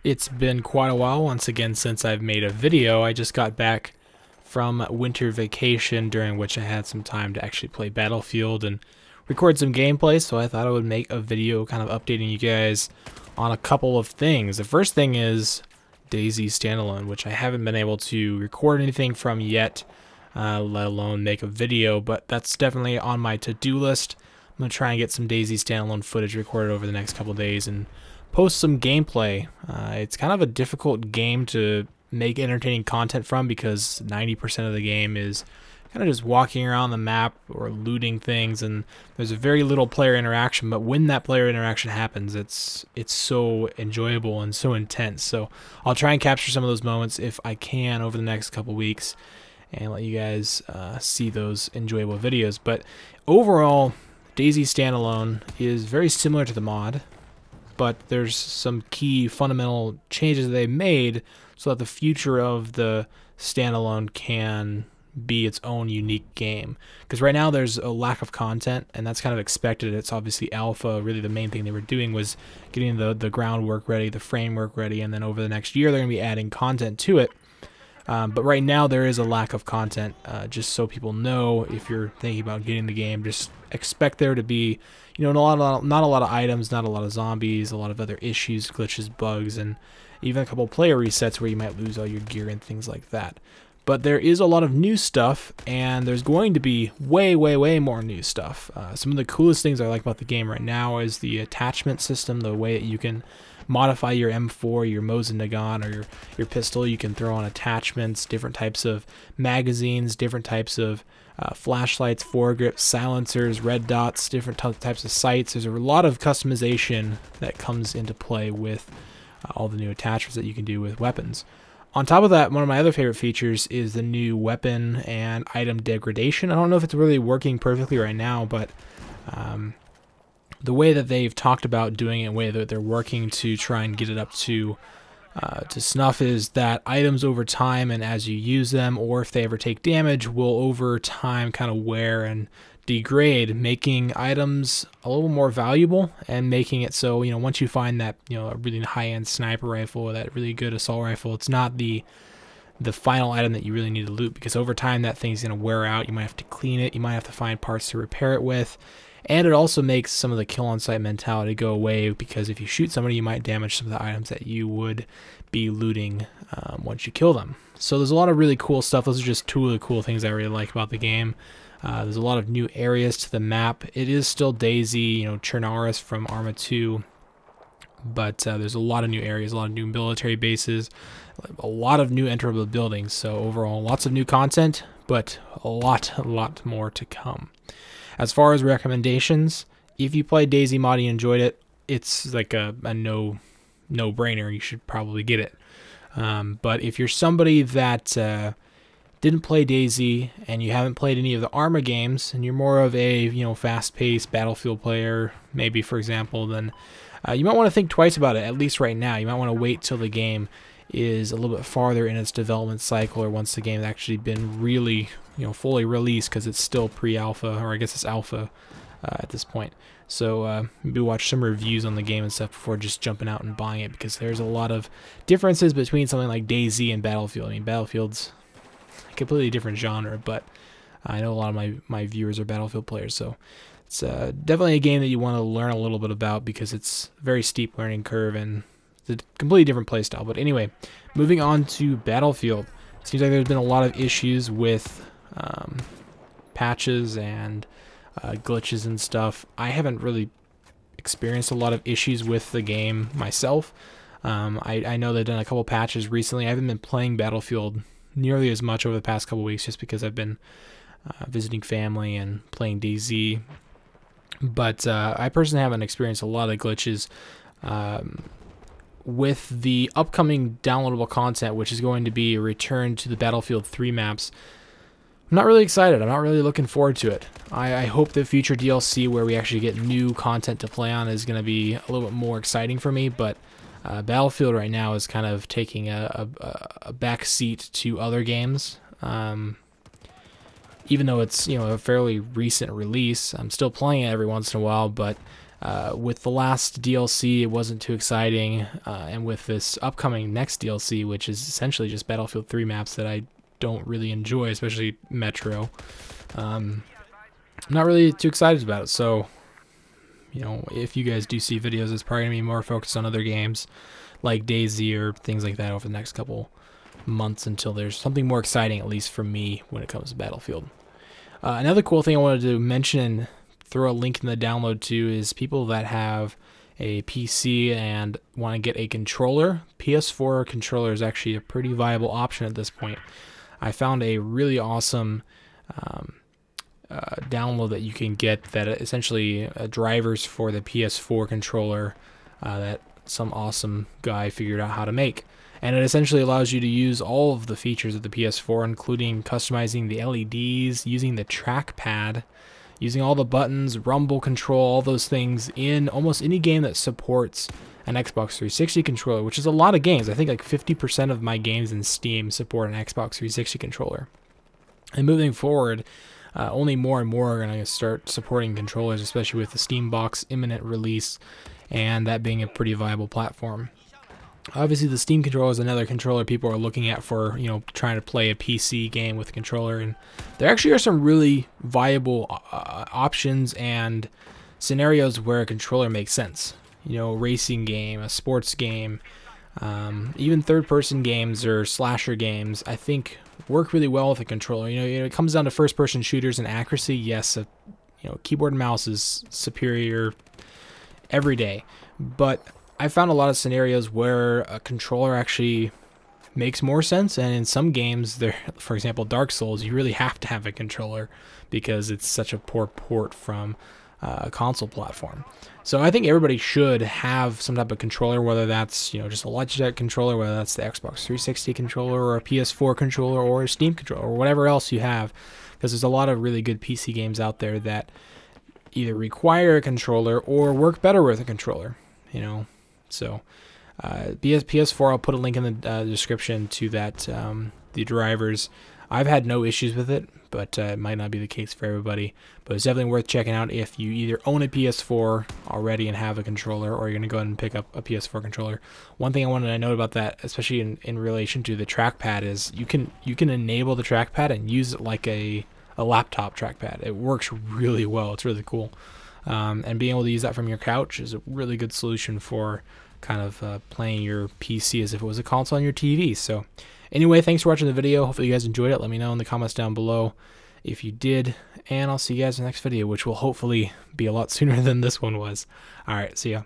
It's been quite a while once again since I've made a video. I just got back from winter vacation, during which I had some time to actually play Battlefield and record some gameplay, so I thought I would make a video kind of updating you guys on a couple of things. The first thing is DayZ Standalone, which I haven't been able to record anything from yet, let alone make a video, but that's definitely on my to-do list. I'm going to try and get some DayZ Standalone footage recorded over the next couple days and post some gameplay. It's kind of a difficult game to make entertaining content from because 90% of the game is kind of just walking around the map or looting things, and there's a very little player interaction. But when that player interaction happens, it's so enjoyable and so intense. So I'll try and capture some of those moments if I can over the next couple weeks and let you guys see those enjoyable videos. But overall, DayZ Standalone is very similar to the mod, but there's some key fundamental changes they made so that the future of the standalone can be its own unique game. Because right now there's a lack of content, and that's kind of expected. It's obviously alpha. Really the main thing they were doing was getting the groundwork ready, the framework ready, and then over the next year they're going to be adding content to it. But right now there is a lack of content. Just so people know, if you're thinking about getting the game, just expect there to be, you know, not a lot of items, not a lot of zombies, a lot of other issues, glitches, bugs, and even a couple player resets where you might lose all your gear and things like that. But there is a lot of new stuff, and there's going to be way more new stuff. Some of the coolest things I like about the game right now is the attachment system, the way that you can modify your M4, your Mosin Nagant, or your pistol. You can throw on attachments, different types of magazines, different types of flashlights, foregrips, silencers, red dots, different types of sights. There's a lot of customization that comes into play with all the new attachments that you can do with weapons. On top of that, one of my other favorite features is the new weapon and item degradation. I don't know if it's really working perfectly right now, but the way that they've talked about doing it, the way that they're working to try and get it up to snuff, is that items over time and as you use them, or if they ever take damage, will over time kind of wear and degrade, making items a little more valuable and making it so, you know, once you find that, you know, a really high-end sniper rifle or that really good assault rifle, it's not the final item that you really need to loot, because over time that thing's going to wear out. You might have to clean it, you might have to find parts to repair it with, and it also makes some of the kill on sight mentality go away, because if you shoot somebody you might damage some of the items that you would be looting once you kill them. So there's a lot of really cool stuff. Those are just two of the cool things I really like about the game. There's a lot of new areas to the map. It is still DayZ, you know, Chernaris from Arma 2, but there's a lot of new areas, a lot of new military bases, a lot of new enterable buildings. So overall, lots of new content, but a lot more to come. As far as recommendations, if you played DayZ mod and you enjoyed it, it's like a no-brainer. You should probably get it. But if you're somebody that didn't play DayZ and you haven't played any of the Arma games, and you're more of a, you know, fast-paced Battlefield player, maybe for example, then you might want to think twice about it, at least right now. You might want to wait till the game is a little bit farther in its development cycle, or once the game has actually been really, you know, fully released, because it's still pre-alpha, or I guess it's alpha at this point. So maybe watch some reviews on the game and stuff before just jumping out and buying it, because there's a lot of differences between something like DayZ and Battlefield. I mean, Battlefield's a completely different genre, but I know a lot of my viewers are Battlefield players, so it's definitely a game that you want to learn a little bit about, because it's a very steep learning curve and it's a completely different playstyle. But anyway, moving on to Battlefield. It seems like there's been a lot of issues with patches and glitches and stuff. I haven't really experienced a lot of issues with the game myself. I know they've done a couple patches recently. I haven't been playing Battlefield nearly as much over the past couple weeks, just because I've been visiting family and playing DayZ. But I personally haven't experienced a lot of glitches. With the upcoming downloadable content, which is going to be a return to the Battlefield 3 maps, I'm not really excited. I'm not really looking forward to it. I hope the future DLC where we actually get new content to play on is going to be a little bit more exciting for me, but Battlefield right now is kind of taking a back seat to other games. Even though it's, you know, a fairly recent release, I'm still playing it every once in a while, but With the last DLC, it wasn't too exciting, and with this upcoming next DLC, which is essentially just Battlefield 3 maps that I don't really enjoy, especially Metro, I'm not really too excited about it. So, you know, if you guys do see videos, it's probably going to be more focused on other games like DayZ or things like that over the next couple months until there's something more exciting, at least for me, when it comes to Battlefield. Another cool thing I wanted to mention and throw a link in the download to is people that have a PC and want to get a controller. PS4 controller is actually a pretty viable option at this point. I found a really awesome download that you can get that essentially drivers for the PS4 controller that some awesome guy figured out how to make. And it essentially allows you to use all of the features of the PS4, including customizing the LEDs, using the trackpad, using all the buttons, rumble control, all those things in almost any game that supports an Xbox 360 controller, which is a lot of games. I think like 50% of my games in Steam support an Xbox 360 controller. And moving forward, only more and more are going to start supporting controllers, especially with the Steam Box imminent release, and that being a pretty viable platform. Obviously, the Steam controller is another controller people are looking at for, you know, trying to play a PC game with a controller, and there actually are some really viable options and scenarios where a controller makes sense. You know, racing game, a sports game, even third-person games or slasher games, I think work really well with a controller. You know, it comes down to first-person shooters and accuracy. Yes, you know, keyboard and mouse is superior every day, but I found a lot of scenarios where a controller actually makes more sense, and in some games, there, for example, Dark Souls, you really have to have a controller because it's such a poor port from a console platform. So I think everybody should have some type of controller, whether that's, you know, just a Logitech controller, whether that's the Xbox 360 controller or a PS4 controller or a Steam controller or whatever else you have, because there's a lot of really good PC games out there that either require a controller or work better with a controller, you know. So PS4, I'll put a link in the description to that, the drivers. I've had no issues with it, but it might not be the case for everybody. But it's definitely worth checking out if you either own a PS4 already and have a controller, or you're going to go ahead and pick up a PS4 controller. One thing I wanted to note about that, especially in relation to the trackpad, is you can enable the trackpad and use it like a laptop trackpad. It works really well. It's really cool. And being able to use that from your couch is a really good solution for kind of playing your PC as if it was a console on your TV. So anyway, thanks for watching the video. Hopefully you guys enjoyed it. Let me know in the comments down below if you did, and I'll see you guys in the next video, which will hopefully be a lot sooner than this one was. All right, see ya.